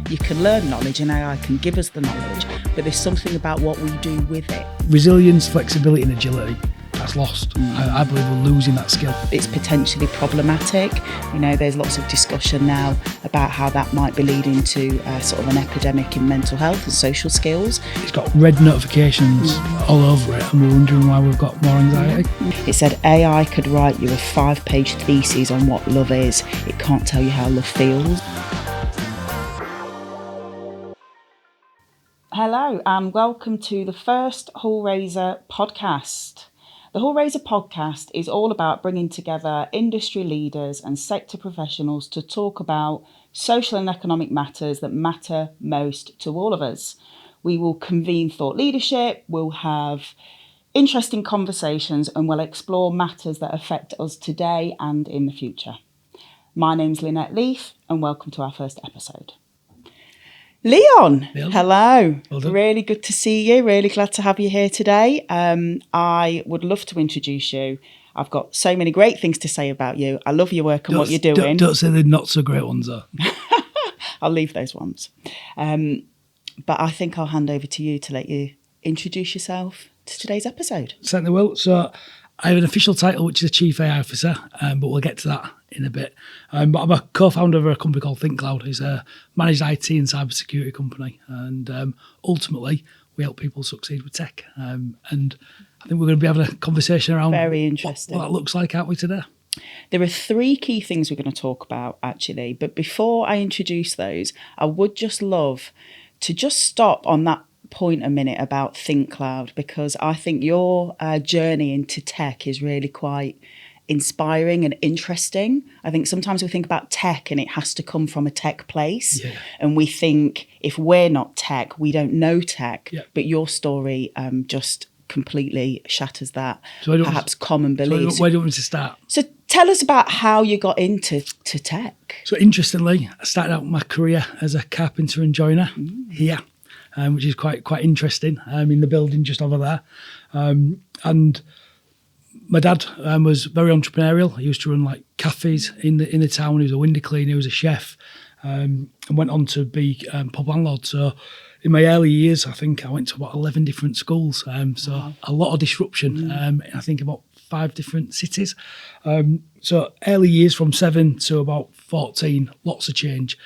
You can learn knowledge and AI can give us the knowledge, but there's something about what we do with it. Resilience, flexibility and agility, that's lost. I believe we're losing that skill. It's potentially problematic. You know, there's lots of discussion now about how that might be leading to sort of an epidemic in mental health and social skills. It's got red notifications all over it and we're wondering why we've got more anxiety. It said AI could write you a 5-page thesis on what love is. It can't tell you how love feels. Hello and welcome to the first Hullraiser Podcast. The Hullraiser Podcast is all about bringing together industry leaders and sector professionals to talk about social and economic matters that matter most to all of us. We will convene thought leadership, we'll have interesting conversations and we'll explore matters that affect us today and in the future. My name's Lynette Leith and welcome to our first episode. Leon, hello. Well done. Really good to see you. Really glad to have you here today. I would love to introduce you. I've got so many great things to say about you. I love your work and what you're doing. Don't say the not so great ones though. I'll leave those ones. But I think I'll hand over to you to let you introduce yourself to today's episode. Certainly will. So I have an official title, which is a Chief AI Officer, but we'll get to that in a bit. But I'm a co-founder of a company called Think Cloud. It's a managed IT and cybersecurity company. And ultimately, we help people succeed with tech. And I think we're going to be having a conversation around Very interesting. what that looks like, aren't we, today? There are 3 key things we're going to talk about, actually. But before I introduce those, I would just love to just stop on that point a minute about Think Cloud, because I think your journey into tech is really quite inspiring and interesting. I think sometimes we think about tech and it has to come from a tech place. Yeah. And we think if we're not tech, we don't know tech. Yeah. But your story just completely shatters that So perhaps common belief. Where do you want me to start? So tell us about how you got into tech. So interestingly, I started out my career as a carpenter and joiner here, which is quite interesting. In the building just over there. And my dad was very entrepreneurial. He used to run like cafes in the town. He was a window cleaner, he was a chef, and went on to be pub landlord. So in my early years, I think I went to about 11 different schools. So a lot of disruption. I think about 5 different cities. So early years from 7 to about 14, lots of change.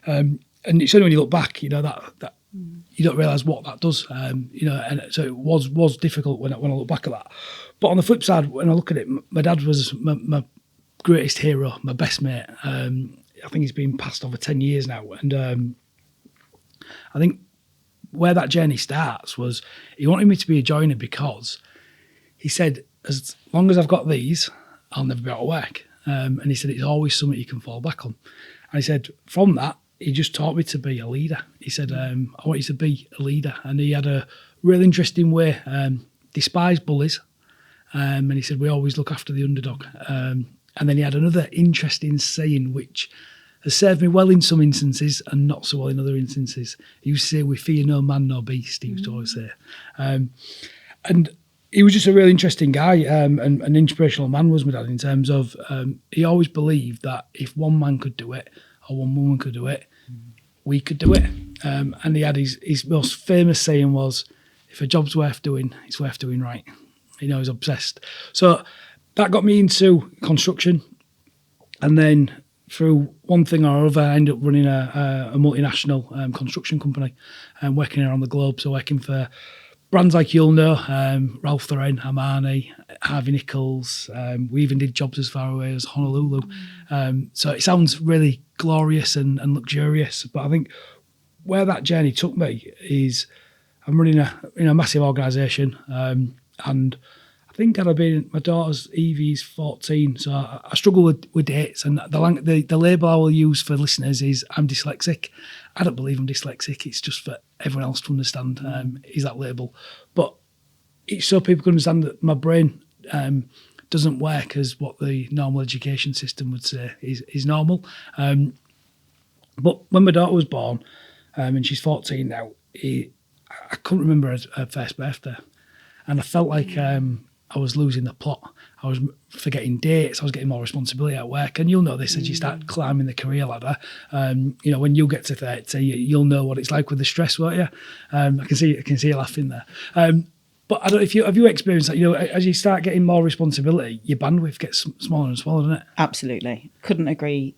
And it's only when you look back, you know, that you don't realise what that does. You know, and so it was difficult when I look back at that. But on the flip side, when I look at it, my dad was my greatest hero, my best mate. I think he's been passed over 10 years now. And I think where that journey starts was he wanted me to be a joiner because he said, as long as I've got these, I'll never be out of work. And he said, it's always something you can fall back on. And he said, from that, he just taught me to be a leader. He said, I want you to be a leader. And he had a really interesting way, despised bullies. And he said, we always look after the underdog. And then he had another interesting saying, which has served me well in some instances and not so well in other instances. He used to say, we fear no man nor beast, he used to always say. And he was just a really interesting guy, and an inspirational man was my dad, in terms of he always believed that if one man could do it or one woman could do it, we could do it. And he had his most famous saying was, if a job's worth doing, it's worth doing right. You know, he's obsessed. So that got me into construction. And then through one thing or other, I ended up running a multinational construction company and working around the globe. So working for brands like you'll know, Ralph Lauren, Armani, Harvey Nichols. We even did jobs as far away as Honolulu. So it sounds really glorious and luxurious. But I think where that journey took me is I'm running a massive organisation. And I think I'd have been, my daughter's Evie's 14, so I struggle with dates, and the label I will use for listeners is I'm dyslexic. I don't believe I'm dyslexic, it's just for everyone else to understand is that label. But it's so people can understand that my brain doesn't work as what the normal education system would say is normal. But when my daughter was born, and she's 14 now, I couldn't remember her first birthday. And I felt like I was losing the plot. I was forgetting dates. I was getting more responsibility at work. And you'll know this as you start climbing the career ladder. When you get to 30, you'll know what it's like with the stress, won't you? I can see you laughing there. But I don't know if have you experienced that, as you start getting more responsibility, your bandwidth gets smaller and smaller, doesn't it? Absolutely. Couldn't agree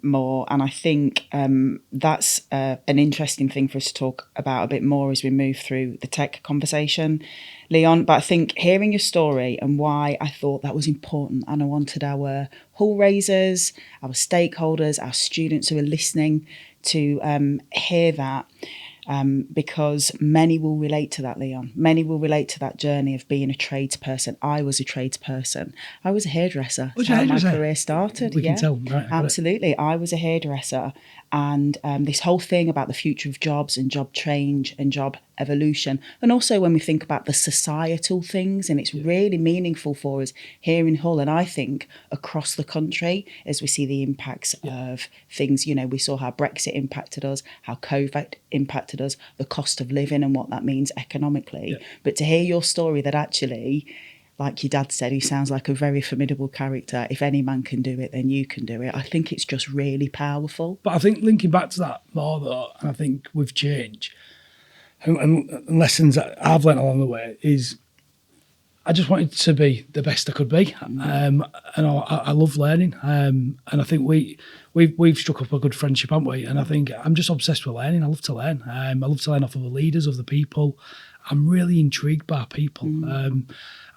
more. And I think that's an interesting thing for us to talk about a bit more as we move through the tech conversation, Leon. But I think hearing your story and why I thought that was important, and I wanted our Hullraisers, our stakeholders, our students who are listening to hear that. Because many will relate to that, Leon. Many will relate to that journey of being a tradesperson. I was a tradesperson. I was a hairdresser. That's how my career started. We can tell. Right, absolutely. I was a hairdresser. And this whole thing about the future of jobs and job change and job evolution. And also when we think about the societal things, and it's really meaningful for us here in Hull, and I think across the country, as we see the impacts of things. We saw how Brexit impacted us, how COVID impacted us, the cost of living and what that means economically. Yeah. But to hear your story that actually, like your dad said, he sounds like a very formidable character. If any man can do it, then you can do it. I think it's just really powerful. But I think linking back to that more though, and I think with change and lessons that I've learned along the way is I just wanted to be the best I could be. And I love learning. And I think we've struck up a good friendship, haven't we? And I think I'm just obsessed with learning. I love to learn. I love to learn off of the leaders, of the people. I'm really intrigued by people.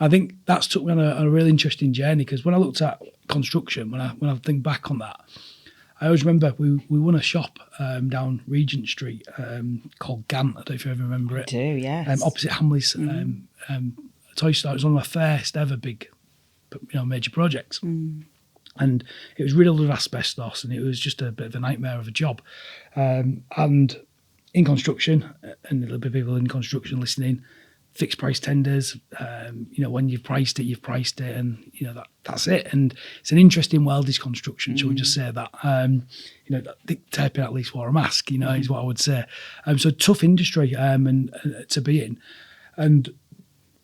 I think that's took me on a really interesting journey, because when I looked at construction, when I think back on that, I always remember we won a shop down Regent Street called Gant. I don't know if you ever remember it. I do, yes. Opposite Hamleys toy store. It was one of my first ever big, major projects. And it was riddled with asbestos, and it was just a bit of a nightmare of a job. And in construction, and there'll be people in construction listening, fixed price tenders, when you've priced it, and that's it. And it's an interesting world, is construction. Shall we just say that? Taping at least wore a mask, is what I would say. So tough industry and to be in. And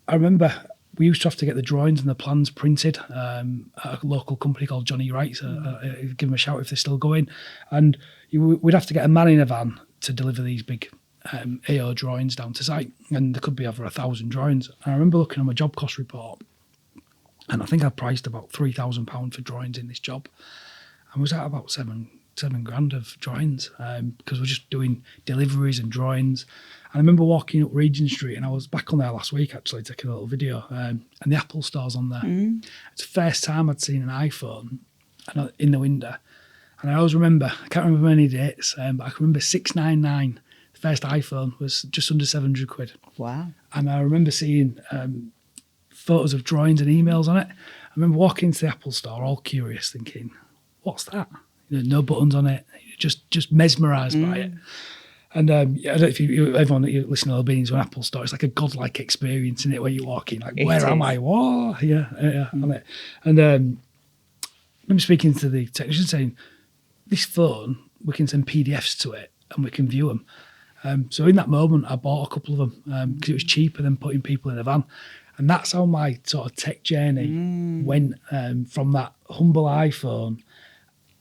I remember we used to have to get the drawings and the plans printed at a local company called Johnny Wright's. Give them a shout if they're still going. And we'd have to get a man in a van to deliver these big AO drawings down to site, and there could be over 1,000 drawings. And I remember looking at my job cost report, and I think I priced about £3,000 for drawings in this job, and was at about seven grand of drawings because we're just doing deliveries and drawings. And I remember walking up Regent Street, and I was back on there last week actually taking a little video, and the Apple Store's on there. It's the first time I'd seen an iPhone in the window, and I always remember, I can't remember many dates, but I can remember 699. First iPhone was just under 700 quid. Wow. And I remember seeing photos of drawings and emails on it. I remember walking into the Apple Store all curious, thinking, what's that? No buttons on it, just mesmerised by it. And I don't know if everyone that you listen to Albanians on Apple Store, it's like a godlike experience in it where you walk in, like, where am I? Whoa, on it. And I remember speaking to the technician saying, this phone, we can send PDFs to it and we can view them. So in that moment, I bought a couple of them because it was cheaper than putting people in a van. And that's how my sort of tech journey went from that humble iPhone,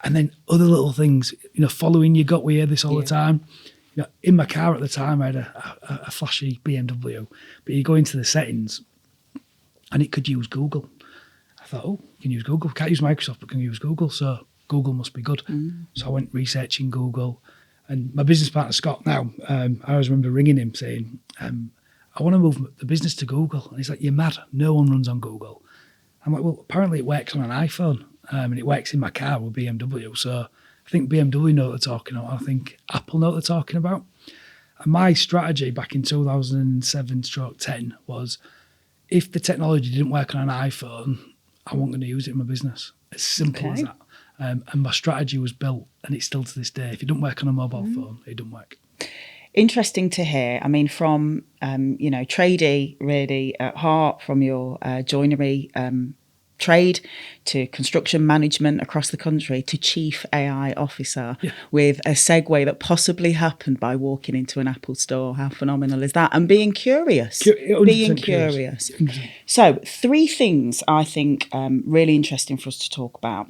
and then other little things, following you. We hear this all the time. In my car at the time, I had a flashy BMW, but you go into the settings and it could use Google. I thought, you can use Google. Can't use Microsoft, but can use Google. So Google must be good. So I went researching Google. And my business partner, Scott, now, I always remember ringing him saying, I want to move the business to Google. And he's like, you're mad. No one runs on Google. I'm like, well, apparently it works on an iPhone and it works in my car with BMW. So I think BMW know what they're talking about. I think Apple know what they're talking about. And my strategy back in 2007-10 was, if the technology didn't work on an iPhone, I wasn't going to use it in my business. As simple as that. And my strategy was built, and it's still to this day. If it doesn't work on a mobile phone, it doesn't work. Interesting to hear. I mean, from, tradie really at heart, from your joinery trade to construction management across the country to chief AI officer with a segue that possibly happened by walking into an Apple store. How phenomenal is that? And being curious. Being curious. So 3 things I think really interesting for us to talk about.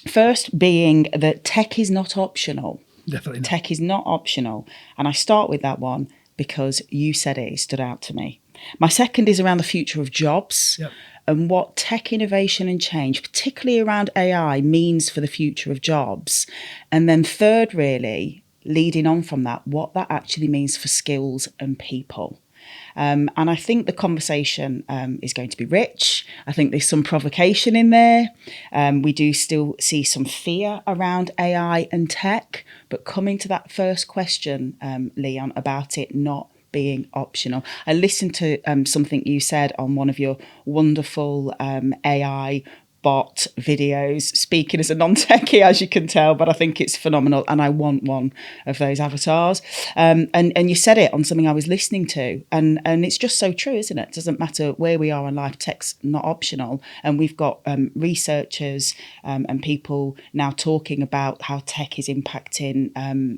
First being that tech is not optional. Definitely not. Tech is not optional. And I start with that one because you said it stood out to me. My second is around the future of jobs and what tech innovation and change, particularly around AI, means for the future of jobs. And then third, really, leading on from that, what that actually means for skills and people. And I think the conversation is going to be rich. I think there's some provocation in there. We do still see some fear around AI and tech. But coming to that first question, Leon, about it not being optional. I listened to something you said on one of your wonderful AI bot videos, speaking as a non-techie, as you can tell, but I think it's phenomenal and I want one of those avatars. And you said it on something I was listening to, and it's just so true, isn't it? It doesn't matter where we are in life, tech's not optional. And we've got researchers and people now talking about how tech is impacting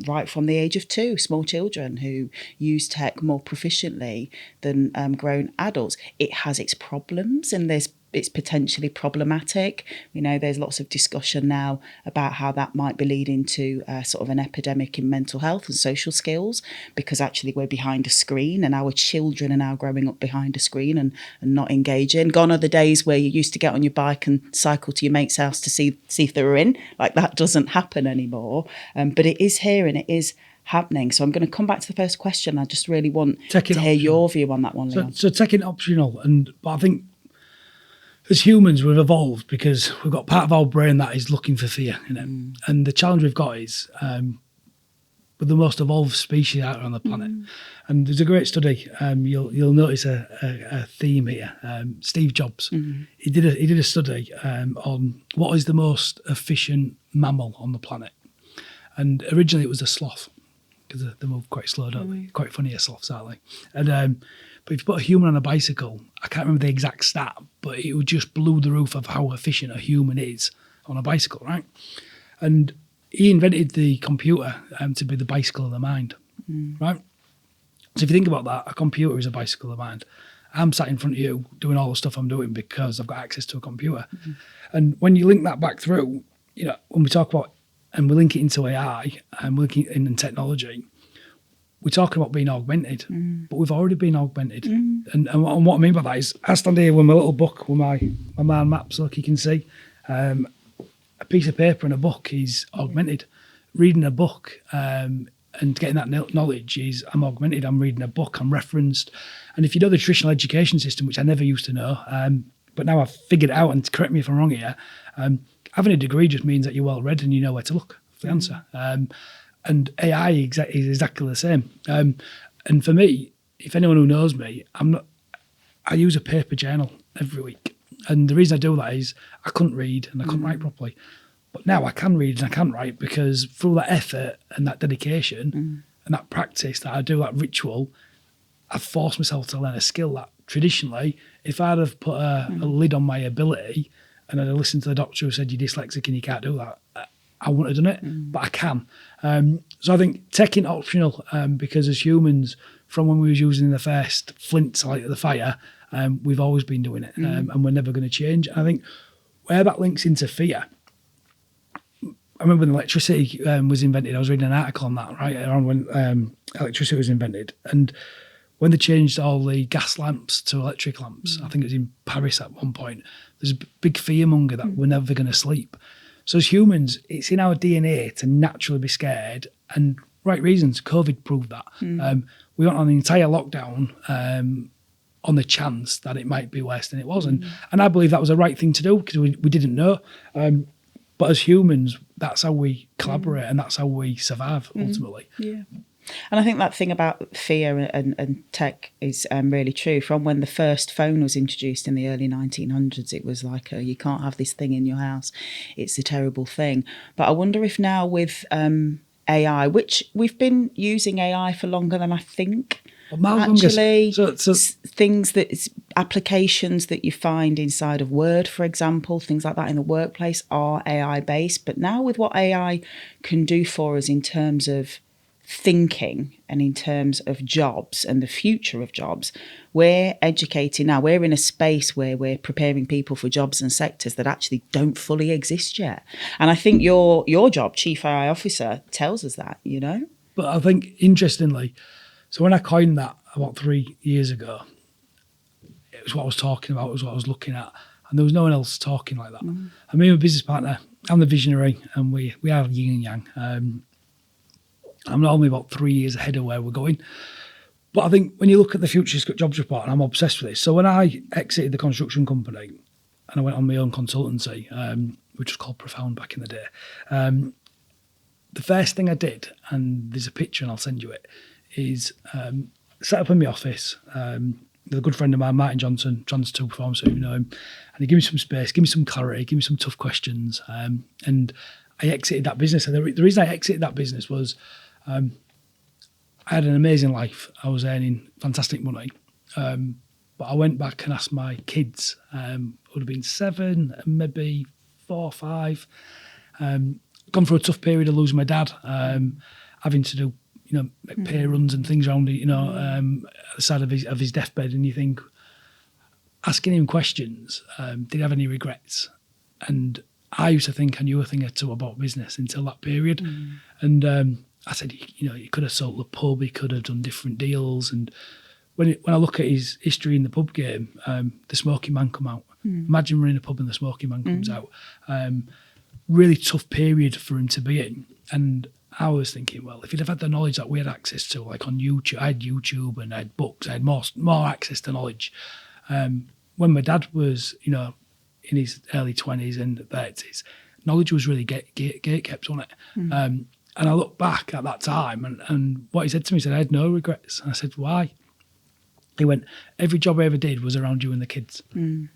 right from the age of 2, small children who use tech more proficiently than grown adults. It has its problems and it's potentially problematic. You know, there's lots of discussion now about how that might be leading to sort of an epidemic in mental health and social skills, because actually we're behind a screen and our children are now growing up behind a screen and not engaging. Gone are the days where you used to get on your bike and cycle to your mate's house to see if they were in. Like, that doesn't happen anymore. But it is here and it is happening. So I'm going to come back to the first question. I just really want to hear your view on that one, Leon. So taking optional, but I think as humans, we've evolved because we've got part of our brain that is looking for fear, you know. And the challenge we've got is we're the most evolved species out on the planet. And there's a great study. You'll notice a theme here. Steve Jobs, he did a study on what is the most efficient mammal on the planet. And originally it was a sloth, because they move quite slow, don't they? Quite funny, sloths, aren't they? And but if you put a human on a bicycle, I can't remember the exact stat, but it would just blow the roof of how efficient a human is on a bicycle, right? And he invented the computer to be the bicycle of the mind, right? So if you think about that, a computer is a bicycle of the mind. I'm sat in front of you doing all the stuff I'm doing because I've got access to a computer. And when you link that back through, you know, when we talk about, and we link it into AI and we link it in technology, we're talking about being augmented, but we've already been augmented. And what I mean by that is, I stand here with my little book with my mind map, so like you can see, a piece of paper and a book is augmented. Reading a book and getting that knowledge is, I'm augmented, I'm reading a book, I'm referenced. And if you know the traditional education system, which I never used to know, but now I've figured it out, and correct me if I'm wrong here, having a degree just means that you're well read and you know where to look for the answer. And AI is exactly the same. And for me, if anyone who knows me, I use a paper journal every week. And the reason I do that is I couldn't read and I couldn't write properly. But now I can read and I can write, because through that effort and that dedication and that practice that I do, that ritual, I've forced myself to learn a skill that traditionally, if I'd have put a lid on my ability and I'd have listened to the doctor who said you're dyslexic and you can't do that, I wouldn't have done it, but I can. So I think tech ain't optional, because as humans, from when we was using the first flint to light the fire, we've always been doing it, and we're never going to change. I think where that links into fear, I remember when electricity was invented, I was reading an article on that, right, around when electricity was invented. And when they changed all the gas lamps to electric lamps, I think it was in Paris at one point, there's a big fearmonger that we're never going to sleep. So as humans, it's in our DNA to naturally be scared, and right reasons. COVID proved that. We went on an entire lockdown on the chance that it might be worse than it was. And I believe that was the right thing to do, because we didn't know. But as humans, that's how we collaborate and that's how we survive, ultimately. Yeah. And I think that thing about fear and tech is really true. From when the first phone was introduced in the early 1900s, it was like, you can't have this thing in your house. It's a terrible thing. But I wonder if now with AI, which we've been using AI for longer than I think Actually, things applications that you find inside of Word, for example, things like that in the workplace are AI based. But now with what AI can do for us in terms of thinking and in terms of jobs and the future of jobs, we're educating now. We're in a space where we're preparing people for jobs and sectors that actually don't fully exist yet. And I think your job, Chief AI Officer, tells us that, you know. But I think, interestingly, so when I coined that about 3 years ago, it was what I was talking about, it was what I was looking at, and there was no one else talking like that. I mean, my business partner, I'm the visionary, and we are yin and yang. I'm normally about 3 years ahead of where we're going. But I think when you look at the Future Jobs Report, and I'm obsessed with this, so when I exited the construction company and I went on my own consultancy, which was called Profound back in the day, the first thing I did, and there's a picture and I'll send you it, is set up in my office. A good friend of mine, Martin Johnson, Trans2 Performance, so you know him, and he gave me some space, give me some clarity, give me some tough questions, and I exited that business. And the reason I exited that business was I had an amazing life. I was earning fantastic money, but I went back and asked my kids, would have been 7, maybe 4, 5, gone through a tough period of losing my dad, having to do, pay runs and things around it, at the side of his deathbed, and you think, asking him questions, did he have any regrets? And I used to think I knew a thing or two about business until that period. And I said, he could have sold the pub, he could have done different deals. And when I look at his history in the pub game, the smoking man come out. Imagine running a pub and the smoking man comes out. Really tough period for him to be in. And I was thinking, well, if he'd have had the knowledge that we had access to, like on YouTube, I had YouTube and I had books, I had more access to knowledge. When my dad was, in his early 20s and 30s, knowledge was really gate kept on it. And I look back at that time and what he said to me, he said, I had no regrets. And I said, why? He went, every job I ever did was around you and the kids.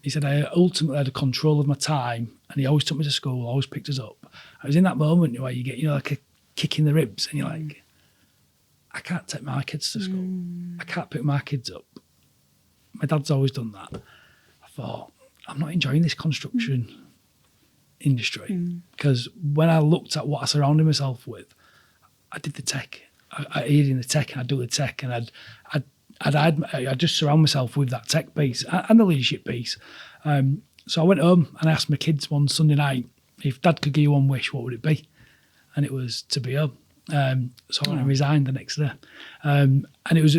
He said, I ultimately had a control of my time, and he always took me to school, always picked us up. I was in that moment where you get, like a kick in the ribs, and you're like, I can't take my kids to school. I can't pick my kids up. My dad's always done that. I thought, I'm not enjoying this construction industry, because when I looked at what I surrounded myself with, I did the tech. I aid in the tech, and I'd do the tech, and I'd just surround myself with that tech piece and the leadership piece. So I went home and I asked my kids one Sunday night, if Dad could give you one wish, what would it be? And it was to be home. So I went and resigned the next day. And it was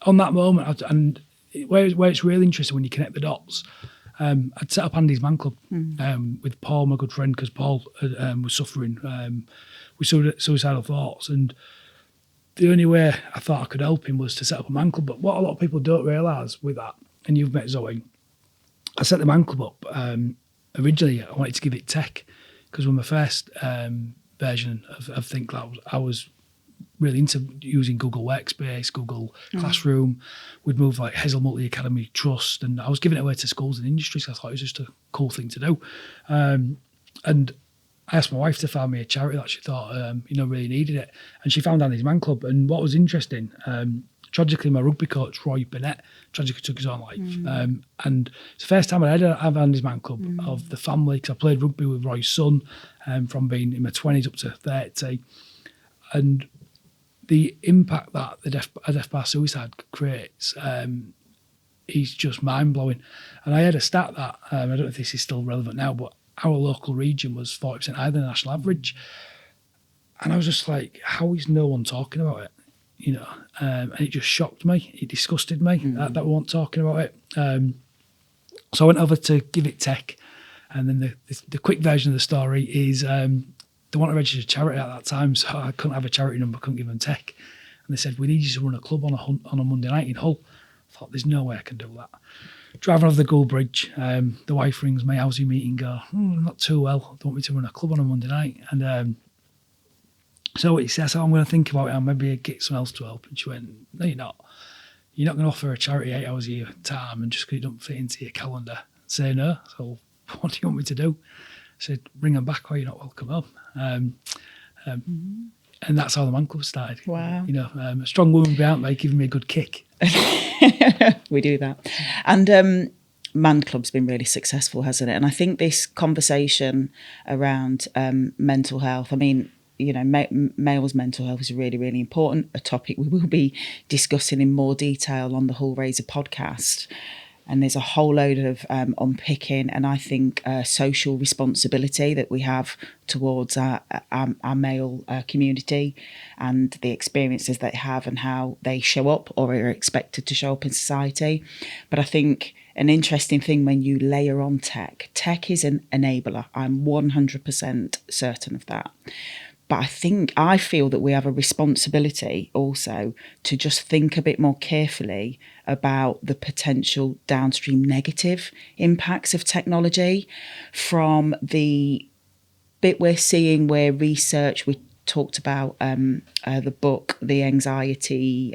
on that moment, and where it's really interesting when you connect the dots, I'd set up Andy's Man Club with Paul, my good friend, because Paul was suffering with suicidal thoughts. And the only way I thought I could help him was to set up a Man Club. But what a lot of people don't realise with that, and you've met Zoe, I set the Man Club up. Originally, I wanted to give it tech, because when my first version of Think Cloud, I was really into using Google Workspace, Google Classroom. We'd move like Hazel Multi Academy Trust, and I was giving it away to schools and industries. I thought it was just a cool thing to do. And I asked my wife to find me a charity that she thought, really needed it. And she found Andy's Man Club. And what was interesting, tragically, my rugby coach, Roy Burnett, tragically took his own life. And it's the first time I'd ever had Andy's Man Club of the family, because I played rugby with Roy's son from being in my 20s up to 30. And the impact that a death by suicide creates is just mind-blowing. And I had a stat that, I don't know if this is still relevant now, but our local region was 40% higher than the national average. And I was just like, how is no one talking about it? And it just shocked me. It disgusted me that we weren't talking about it. So I went over to give it tech. And then the quick version of the story is they want to register a charity at that time, so I couldn't have a charity number, couldn't give them tech. And they said, we need you to run a club on a Monday night in Hull. I thought, there's no way I can do that. Driving over the Gould Bridge, the wife rings me, how's your meeting go? Not too well. They want me to run a club on a Monday night. And so he says, I'm going to think about it, and maybe get someone else to help. And she went, no, you're not. You're not going to offer a charity 8 hours a year time and just because it don't fit into your calendar. Say no. So what do you want me to do? I said, bring them back or you're not welcome home. And that's how the Man Club started. Wow. You know, a strong woman behind me giving me a good kick. We do that. And Man Club's been really successful, hasn't it? And I think this conversation around mental health, I mean, you know, males' mental health is really, really important, a topic we will be discussing in more detail on the Hullraiser podcast. And there's a whole load of unpicking, and I think social responsibility that we have towards our male community and the experiences they have and how they show up or are expected to show up in society. But I think an interesting thing when you layer on tech is an enabler. I'm 100% certain of that. But I feel that we have a responsibility also to just think a bit more carefully about the potential downstream negative impacts of technology, from the bit we're seeing where research, we talked about the book, The Anxiety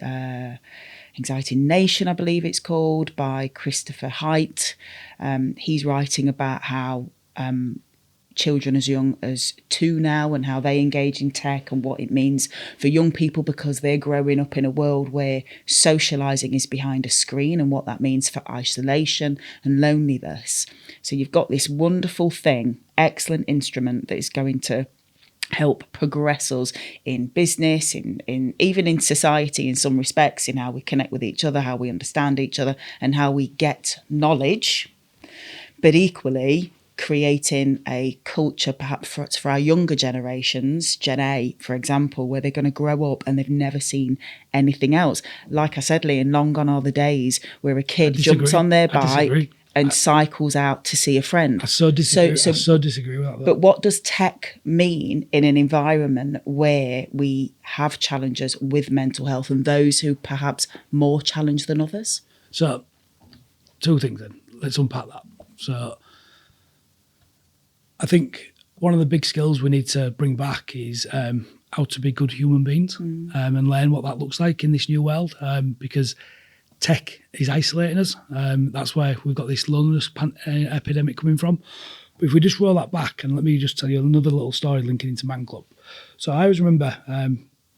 Nation, I believe it's called, by Christopher Haidt. He's writing about how children as young as 2 now and how they engage in tech and what it means for young people, because they're growing up in a world where socialising is behind a screen and what that means for isolation and loneliness. So you've got this wonderful thing, excellent instrument that is going to help progress us in business, in even in society in some respects, in how we connect with each other, how we understand each other and how we get knowledge, but equally creating a culture perhaps for our younger generations, Gen A, for example, where they're going to grow up and they've never seen anything else. Like I said, Leon, long gone are the days where a kid jumps on their bike and cycles out to see a friend. I so disagree with that. But what does tech mean in an environment where we have challenges with mental health and those who perhaps more challenged than others? So, 2 things then. Let's unpack that. So, I think one of the big skills we need to bring back is how to be good human beings and learn what that looks like in this new world, because tech is isolating us. That's where we've got this loneliness epidemic coming from. But if we just roll that back, and let me just tell you another little story linking into Man Club. So I always remember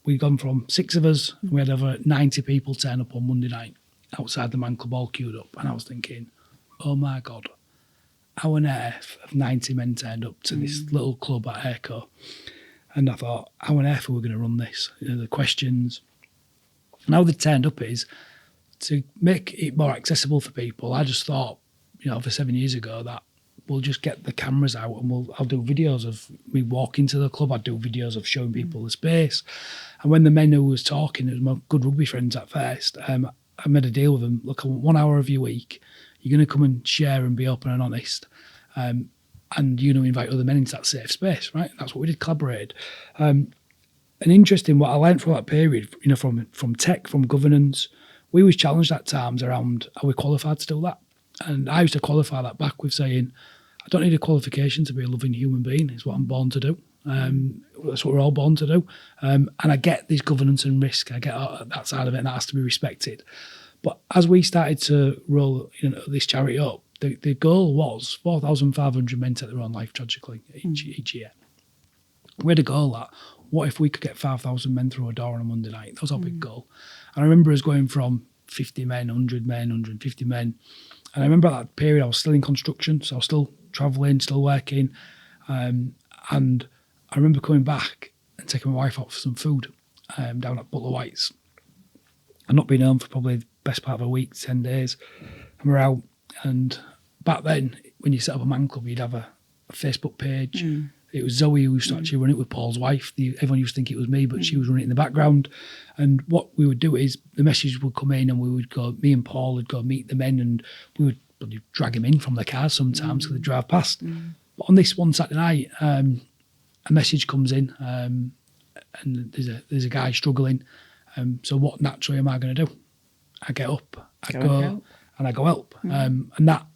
we'd gone from 6 of us, and we had over 90 people turn up on Monday night outside the Man Club all queued up. And I was thinking, oh my God, how on earth have 90 men turned up to this little club at Airco? And I thought, how on earth are we going to run this? You know, the questions. And how they turned up is to make it more accessible for people. I just thought, you know, over 7 years ago, that we'll just get the cameras out and I'll do videos of me walking to the club. I'd do videos of showing people the space. And when the men who was talking, it was my good rugby friends at first, I made a deal with them. Look, I want 1 hour of your week. You're going to come and share and be open and honest. And you're going to invite other men into that safe space, right? That's what we did, collaborated. And interesting, what I learned from that period, you know, from tech, from governance, we was challenged at times around, are we qualified to do that? And I used to qualify that back with saying, I don't need a qualification to be a loving human being. It's what I'm born to do. That's what we're all born to do. And I get this governance and risk. I get that side of it, and that has to be respected. But as we started to roll, you know, this charity up, the goal was 4,500 men take their own life tragically each year. We had a goal that, what if we could get 5,000 men through a door on a Monday night? That was our big goal. And I remember us going from 50 men, 100 men, 150 men. And I remember at that period I was still in construction, so I was still travelling, still working. And I remember coming back and taking my wife out for some food down at Butler White's. I'd not been home for probably the best part of a week, 10 days. And we're out. And back then, when you set up a Man Club, you'd have a Facebook page. It was Zoe who used to actually run it with Paul's wife. Everyone used to think it was me, but she was running it in the background. And what we would do is the messages would come in and we would go, me and Paul would go meet the men, and we would drag him in from the car sometimes because they'd drive past. But on this one Saturday night, a message comes in and there's a guy struggling. So what naturally am I going to do? I get up, I go and I go help. And that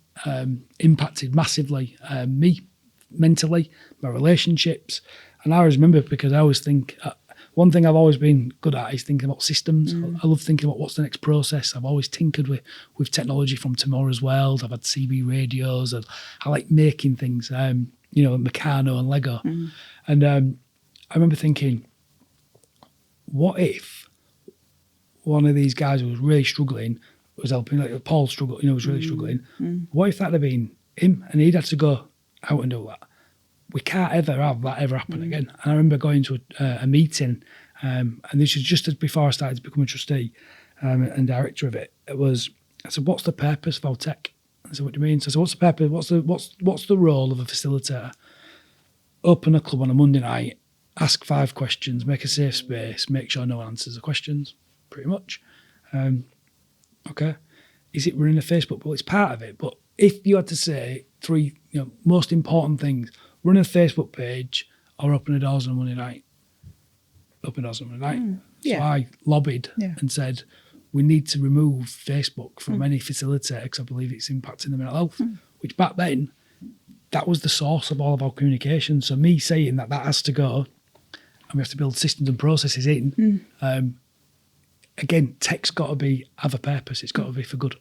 impacted massively me mentally, my relationships. And I always remember, because I always think, one thing I've always been good at is thinking about systems. I love thinking about what's the next process. I've always tinkered with technology from tomorrow's world. I've had CB radios. I like making things, you know, Meccano and Lego. And I remember thinking, what if one of these guys who was really struggling was helping, like Paul struggled, was really struggling. What if that'd have been him and he'd had to go out and do that? We can't ever have that ever happen again. And I remember going to a meeting, and this was just as before I started to become a trustee and director of it. I said, what's the purpose of our tech? I said, what do you mean? So I said, what's the purpose? What's the role of a facilitator? Open a club on a Monday night, ask 5 questions, make a safe space, make sure no one answers the questions, pretty much. Okay. Is it running a Facebook? Well, it's part of it. But if you had to say 3 most important things, run a Facebook page or open the doors on a Monday night. Open doors on a Monday night. So I lobbied and said, we need to remove Facebook from any facilitator because I believe it's impacting the mental health, which back then, that was the source of all of our communication. So me saying that has to go and we have to build systems and processes in. Again, tech's got to have a purpose. It's got to be for good.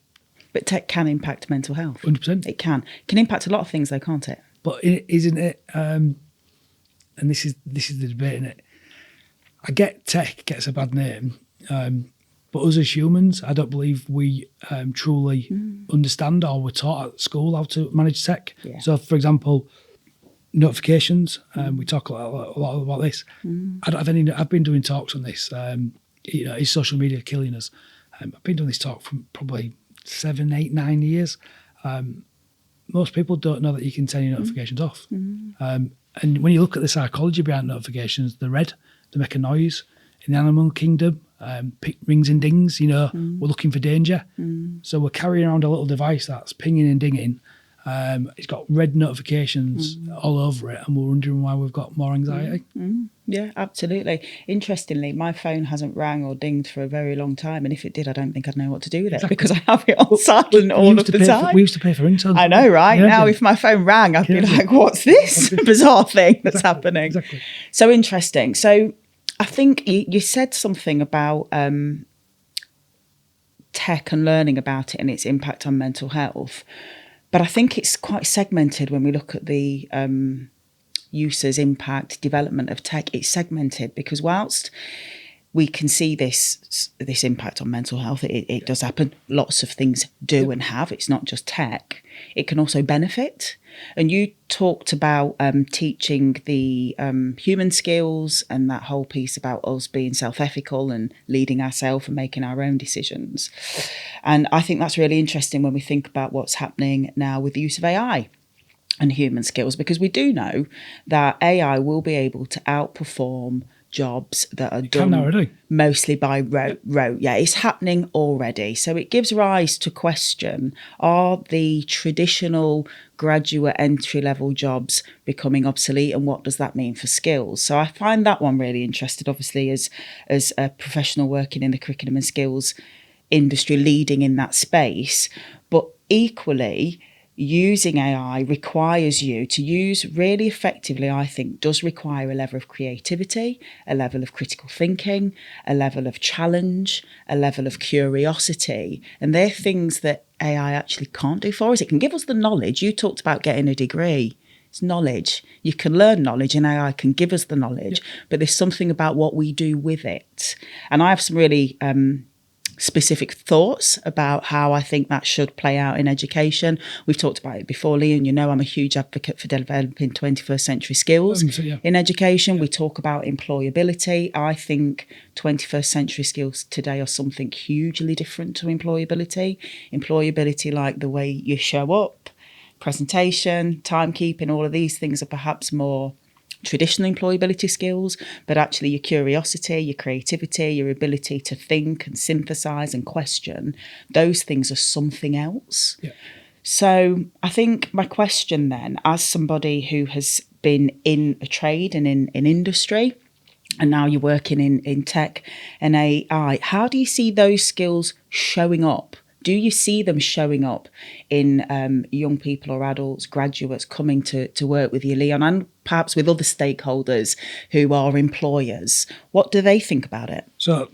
But tech can impact mental health. 100%. It can. It can impact a lot of things though, can't it? But isn't it, and this is the debate, isn't it? I get tech gets a bad name, but us as humans, I don't believe we truly understand or were taught at school how to manage tech. Yeah. So, for example, notifications, we talk a lot about this. I don't have any, I've been doing talks on this. Is social media killing us? I've been doing this talk for probably 7, 8, 9 years. Most people don't know that you can turn your notifications off. And when you look at the psychology behind notifications, they're red, they make a noise. In the animal kingdom, rings and dings, we're looking for danger. So we're carrying around a little device that's pinging and dinging. It's got red notifications all over it, and we're wondering why we've got more anxiety. Yeah, absolutely. Interestingly, my phone hasn't rang or dinged for a very long time, and if it did, I don't think I'd know what to do with it because I have it on silent all of the time. We used to pay for ringtones. I know, right? Yeah, now, if my phone rang, I'd be like, what's this bizarre thing that's happening? Exactly. So interesting. So I think you said something about tech and learning about it and its impact on mental health. But I think it's quite segmented when we look at the users' impact, development of tech. It's segmented because whilst we can see this impact on mental health, it does happen. Lots of things do and have. It's not just tech. It can also benefit. And you talked about teaching the human skills and that whole piece about us being self-ethical and leading ourselves and making our own decisions. And I think that's really interesting when we think about what's happening now with the use of AI and human skills, because we do know that AI will be able to outperform jobs that are done mostly by rote. Yeah, it's happening already. So it gives rise to question, are the traditional graduate entry-level jobs becoming obsolete, and what does that mean for skills? So I find that one really interesting, obviously, as a professional working in the curriculum and skills industry, leading in that space. But equally, using AI requires you to use really effectively, I think, does require a level of creativity, a level of critical thinking, a level of challenge, a level of curiosity. And they're things that AI actually can't do for us. It can give us the knowledge. You talked about getting a degree. It's knowledge. You can learn knowledge and AI can give us the knowledge, but there's something about what we do with it. And I have some really specific thoughts about how I think that should play out in education. We've talked about it before, Leon. I'm a huge advocate for developing 21st century skills in education. We talk about employability. I think 21st century skills today are something hugely different to employability. Employability, like the way you show up, presentation, timekeeping, all of these things are perhaps more traditional employability skills, but actually your curiosity, your creativity, your ability to think and synthesize and question, those things are something else. Yeah. So I think my question then, as somebody who has been in a trade and in industry, and now you're working in tech and AI, how do you see those skills showing up? Do you see them showing up in young people or adults, graduates coming to work with you, Leon, and perhaps with other stakeholders who are employers? What do they think about it? So,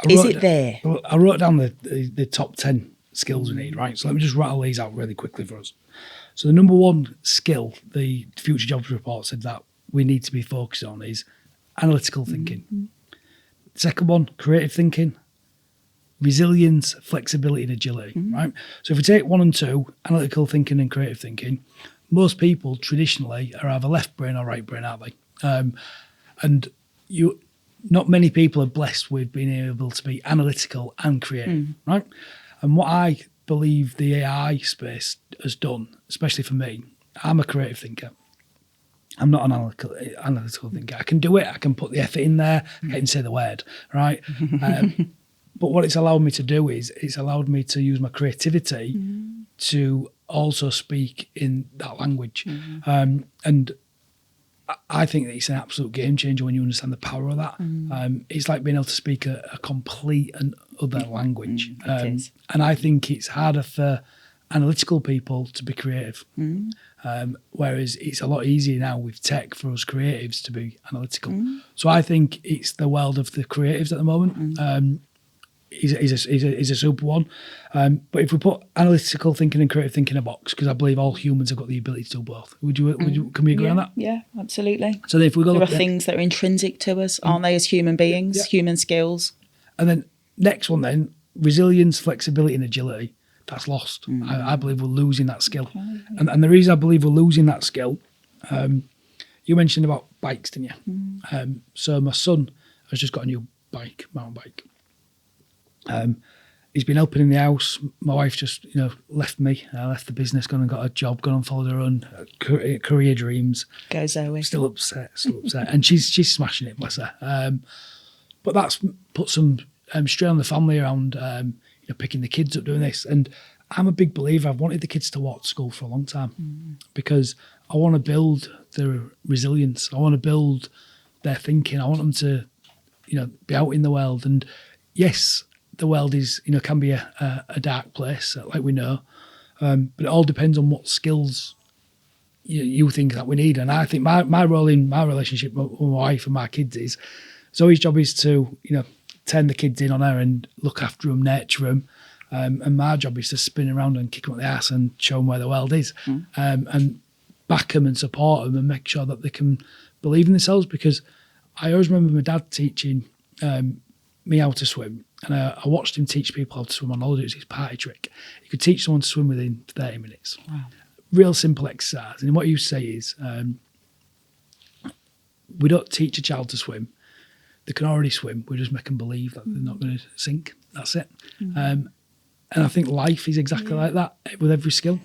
is it there? I wrote down the top 10 skills we need, right? So let me just rattle these out really quickly for us. So the number one skill, the Future Jobs Report said that we need to be focused on is analytical thinking. Second one, creative thinking, resilience, flexibility and agility, right? So if we take 1 and 2, analytical thinking and creative thinking, most people traditionally are either left brain or right brain, aren't they? And not many people are blessed with being able to be analytical and creative, right? And what I believe the AI space has done, especially for me, I'm a creative thinker. I'm not an analytical thinker. I can do it. I can put the effort in there. I can say the word, right? But what it's allowed me to do is it's allowed me to use my creativity to also speak in that language. And I think that it's an absolute game changer when you understand the power of that. It's like being able to speak a complete and other language. And I think it's harder for analytical people to be creative. Whereas it's a lot easier now with tech for us creatives to be analytical. So I think it's the world of the creatives at the moment. Is a super one. But if we put analytical thinking and creative thinking in a box, because I believe all humans have got the ability to do both. Can we agree on that? Yeah, absolutely. So then if we go, there are things that are intrinsic to us, aren't they, as human beings, human skills? And then next one then, resilience, flexibility and agility. That's lost. I believe we're losing that skill. Okay. And the reason I believe we're losing that skill, you mentioned about bikes, didn't you? So my son has just got a new bike, mountain bike. He's been helping in the house. My wife just, left me. I left the business, gone and got a job, gone and followed her own career dreams. Go Zoe. Still upset. And she's smashing it, bless her. But that's put some strain on the family around, picking the kids up, doing this. And I'm a big believer. I've wanted the kids to walk to school for a long time because I want to build their resilience. I want to build their thinking. I want them to, be out in the world. And yes, the world is, can be a dark place, like we know. But it all depends on what skills you think that we need. And I think my role in my relationship with my wife and my kids is, Zoe's job is to, turn the kids in on her and look after them, nurture them. And my job is to spin around and kick them up the ass and show them where the world is. And back them and support them and make sure that they can believe in themselves. Because I always remember my dad teaching me how to swim. And I watched him teach people how to swim on holiday. It was his party trick. He could teach someone to swim within 30 minutes. Wow. Real simple exercise. And what you say is, we don't teach a child to swim. They can already swim. We just make them believe that they're not going to sink. That's it. And I think life is exactly like that with every skill.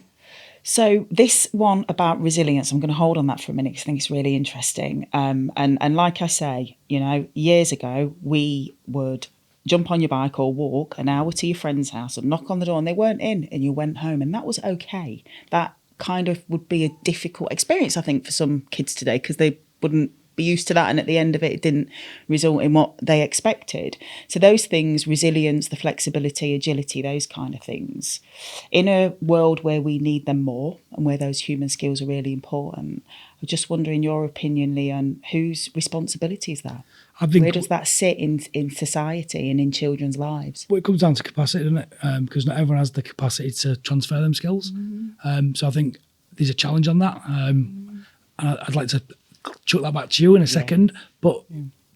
So this one about resilience, I'm going to hold on that for a minute because I think it's really interesting. And like I say, years ago, we would jump on your bike or walk an hour to your friend's house and knock on the door and they weren't in and you went home and that was okay. That kind of would be a difficult experience, I think, for some kids today because they wouldn't be used to that, and at the end of it didn't result in what they expected. So those things, resilience, the flexibility, agility, those kind of things, in a world where we need them more and where those human skills are really important, I just wonder, in your opinion, Leon, whose responsibility is that? Where does that sit in society and in children's lives? Well, it comes down to capacity, doesn't it? Because not everyone has the capacity to transfer them skills. So I think there's a challenge on that. And I'd like to chuck that back to you in a second. But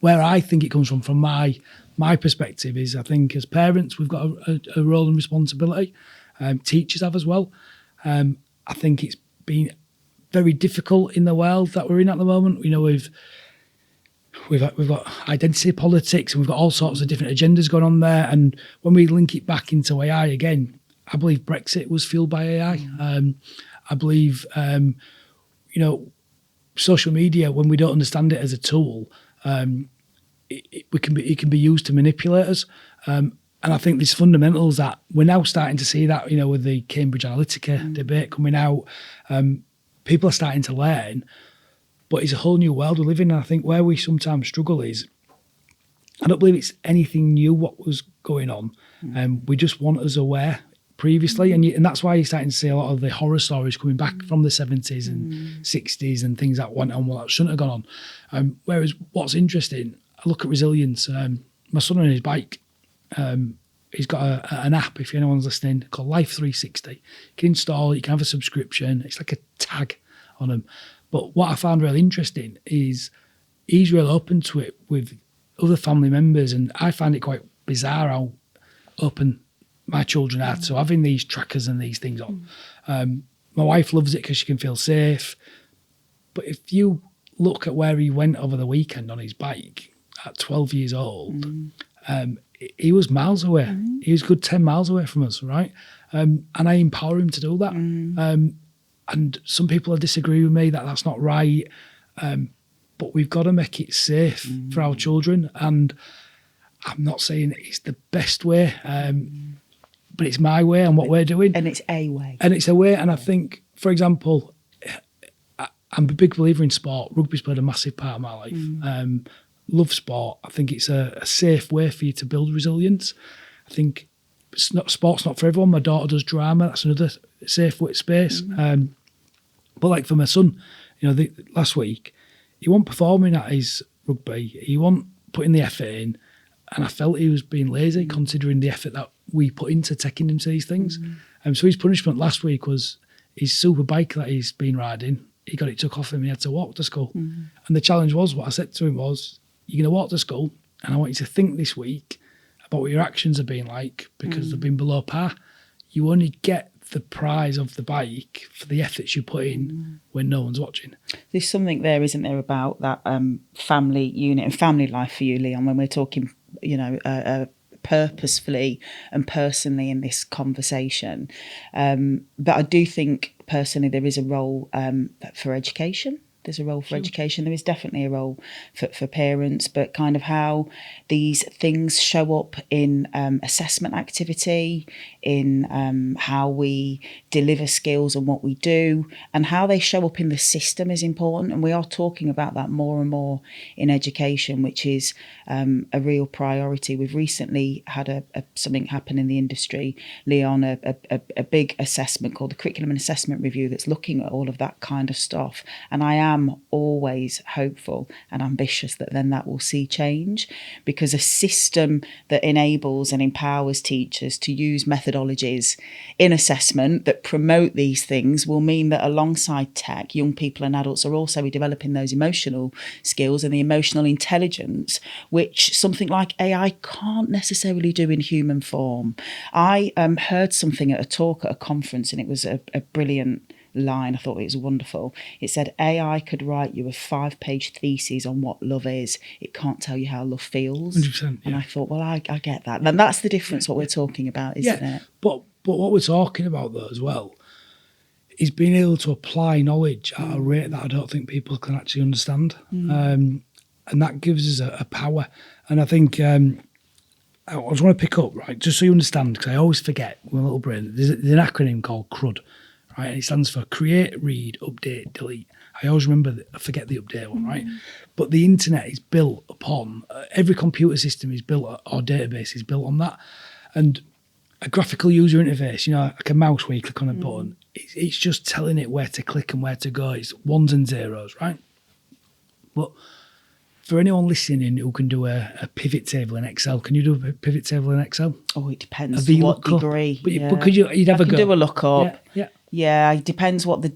where I think it comes from my perspective is, I think as parents, we've got a role and responsibility. Teachers have as well. I think it's been very difficult in the world that we're in at the moment. We've got identity politics and we've got all sorts of different agendas going on there. And when we link it back into AI again, I believe Brexit was fueled by AI. I believe, social media, when we don't understand it as a tool, it can be used to manipulate us. And I think there's fundamentals that we're now starting to see that, with the Cambridge Analytica debate coming out, people are starting to learn, but it's a whole new world we live in. And I think where we sometimes struggle is, I don't believe it's anything new what was going on. We just want us aware previously, and that's why you're starting to see a lot of the horror stories coming back from the 70s and 60s and things that went on that shouldn't have gone on. Whereas what's interesting, I look at resilience. My son on his bike, he's got an app, if anyone's listening, called Life 360. You can install it, you can have a subscription. It's like a tag on him. But what I found really interesting is he's real open to it with other family members, and I find it quite bizarre how open my children are to having these trackers and these things on. My wife loves it because she can feel safe. But if you look at where he went over the weekend on his bike at 12 years old, he was miles away. He was a good 10 miles away from us, right? And I empower him to do that. And some people disagree with me that that's not right. But we've got to make it safe for our children. And I'm not saying it's the best way, but it's my way and what we're doing. And it's a way. And it's a way. And I think, for example, I'm a big believer in sport. Rugby's played a massive part of my life. Love sport. I think it's a safe way for you to build resilience. I think sport's not for everyone. My daughter does drama. That's another safe space. But like for my son, last week, he wasn't performing at his rugby. He wasn't putting the effort in. And I felt he was being lazy, considering the effort that we put into taking him to these things. So his punishment last week was his super bike that he's been riding. He got it took off him and he had to walk to school. And the challenge was, what I said to him was, you're going to walk to school and I want you to think this week about what your actions have been like because they've been below par. You only get the prize of the bike for the efforts you put in when no one's watching. There's something there, isn't there, about that family unit and family life for you, Leon, when we're talking, purposefully and personally in this conversation. But I do think personally there is a role for education. There's a role for education. There is definitely a role for parents, but kind of how these things show up in assessment activity, in how we deliver skills and what we do, and how they show up in the system is important. And we are talking about that more and more in education, which is a real priority. We've recently had something happen in the industry, Leon, a big assessment called the Curriculum and Assessment Review that's looking at all of that kind of stuff. And I am always hopeful and ambitious that then that will see change, because a system that enables and empowers teachers to use methodologies in assessment that promote these things will mean that alongside tech, young people and adults are also developing those emotional skills and the emotional intelligence, which something like AI can't necessarily do in human form. I heard something at a talk at a conference, and it was a brilliant line. I thought it was wonderful. It said AI could write you a 5-page thesis on what love is. It can't tell you how love feels. 100%, yeah. And I thought, well, I get that. And that's the difference, what we're talking about, isn't it? But what we're talking about though as well is being able to apply knowledge at a rate that I don't think people can actually understand. And that gives us a power. And I think I just want to pick up, right, just so you understand, because I always forget with my little brain, there's an acronym called CRUD. Right, and it stands for create, read, update, delete. I always I forget the update one, right? But the internet is built upon, every computer system is built, or database is built on that. And a graphical user interface, like a mouse where you click on a button, it's just telling it where to click and where to go. It's ones and zeros, right? But for anyone listening who can do a pivot table in Excel, can you do a pivot table in Excel? Oh, it depends to what degree. But could you'd have a go? I can do a lookup. Yeah. Yeah, it depends what the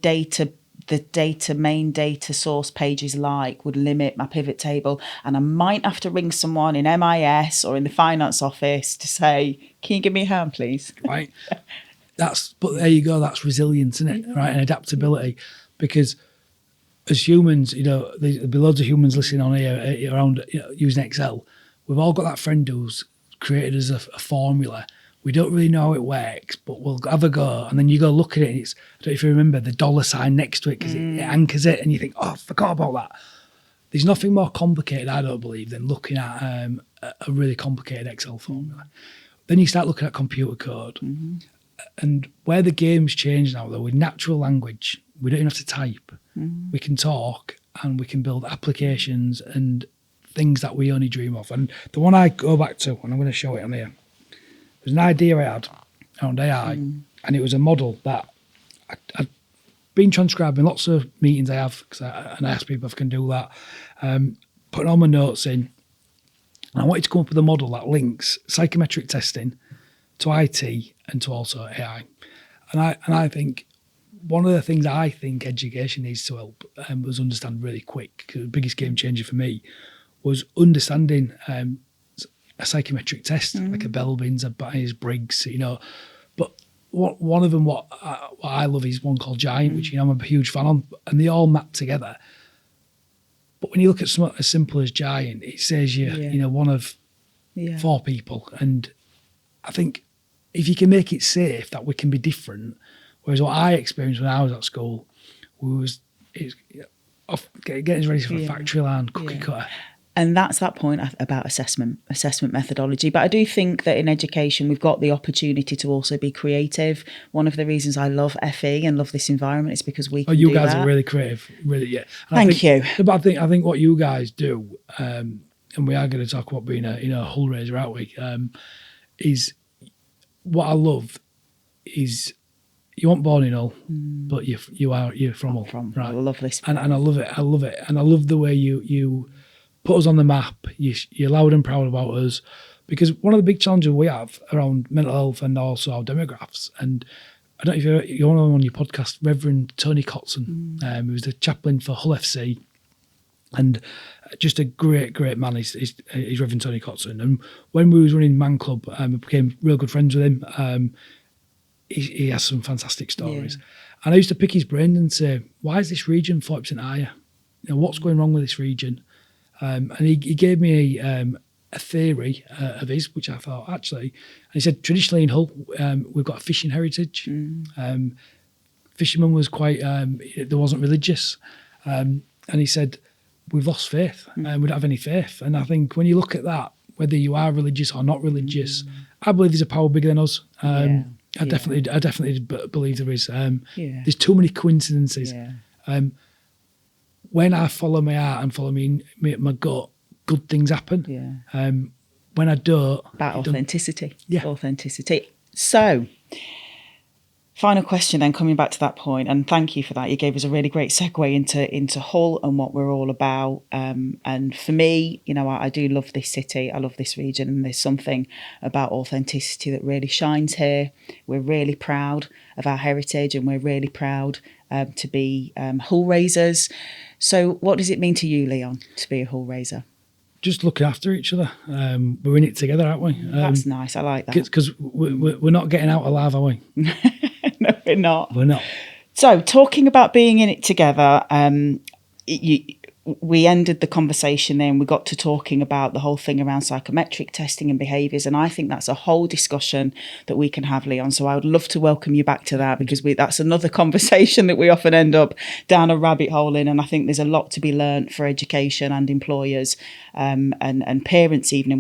main data source page is like, would limit my pivot table. And I might have to ring someone in MIS or in the finance office to say, can you give me a hand, please? Right. But there you go, that's resilience, isn't it? Right, and adaptability. Because as humans, there'll be loads of humans listening on here around using Excel. We've all got that friend who's created us a formula. We don't really know how it works, but we'll have a go. And then you go look at it, and I don't know if you remember the $ next to it, because it anchors it, and you think, oh, I forgot about that. There's nothing more complicated, I don't believe, than looking at a really complicated Excel formula. Then you start looking at computer code. And where the game's changed now, though, with natural language, we don't even have to type. We can talk, and we can build applications and things that we only dream of. And the one I go back to, and I'm going to show it on here, there's an idea I had around AI, and it was a model that I'd been transcribing lots of meetings I have, and I asked people if I can do that, putting all my notes in, and I wanted to come up with a model that links psychometric testing to IT and to also AI. And I think one of the things I think education needs to help us understand really quick, because the biggest game changer for me was understanding a psychometric test, like a Belbin's, a Myers-Briggs, But one of them, what I love is one called Giant, which I'm a huge fan of, and they all map together. But when you look at something as simple as Giant, it says you're one of 4 people. And I think if you can make it safe that we can be different, whereas what I experienced when I was at school was getting us ready for a factory line, cookie cutter. And that's that point about assessment methodology. But I do think that in education, we've got the opportunity to also be creative. One of the reasons I love FE and love this environment is because we can do that. You guys are really creative, really, yeah. Thank you. But I think what you guys do, and we are going to talk about being a Hullraiser, aren't we? Is what I love is you weren't born in Hull, but you're from Hull, right? I love this, and I love it, and I love the way you put us on the map. You're loud and proud about us, because one of the big challenges we have around mental health and also our demographics, and I don't know if you're on your podcast, Reverend Tony Cotson, who was the chaplain for Hull FC, and just a great man. He's Reverend Tony Cotson. And when we was running Man Club, we became real good friends with him. He has some fantastic stories. Yeah. And I used to pick his brain and say, why is this region 40% higher? What's going wrong with this region? And he gave me a theory of his, which I thought, actually, and he said, traditionally in Hull, we've got a fishing heritage. Fishermen was quite, there wasn't religious. And he said, we've lost faith, and we don't have any faith. And I think when you look at that, whether you are religious or not religious, I believe there's a power bigger than us. I definitely believe there is. There's too many coincidences. When I follow my heart and follow my gut, good things happen. When I don't... About authenticity. Yeah. Authenticity. So, final question then, coming back to that point, and thank you for that. You gave us a really great segue into Hull and what we're all about. And for me, I do love this city. I love this region, and there's something about authenticity that really shines here. We're really proud of our heritage, and we're really proud to be Hullraisers. So what does it mean to you, Leon, to be a Hullraiser? Just looking after each other. We're in it together, aren't we? That's nice. I like that. Because we're not getting out alive, are we? No, we're not. We're not. So talking about being in it together, we ended the conversation then. We got to talking about the whole thing around psychometric testing and behaviours, and I think that's a whole discussion that we can have, Leon. So I would love to welcome you back to that, because that's another conversation that we often end up down a rabbit hole in, and I think there's a lot to be learnt for education and employers and parents even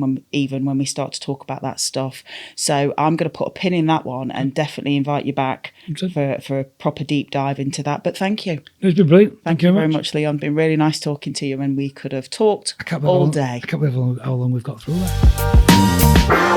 when we start to talk about that stuff. So I'm going to put a pin in that one and definitely invite you back for a proper deep dive into that. But thank you. It's been brilliant. Thank you very much, Leon. It's been really nice talking to you, and we could have talked all day. I can't believe how long we've got through that.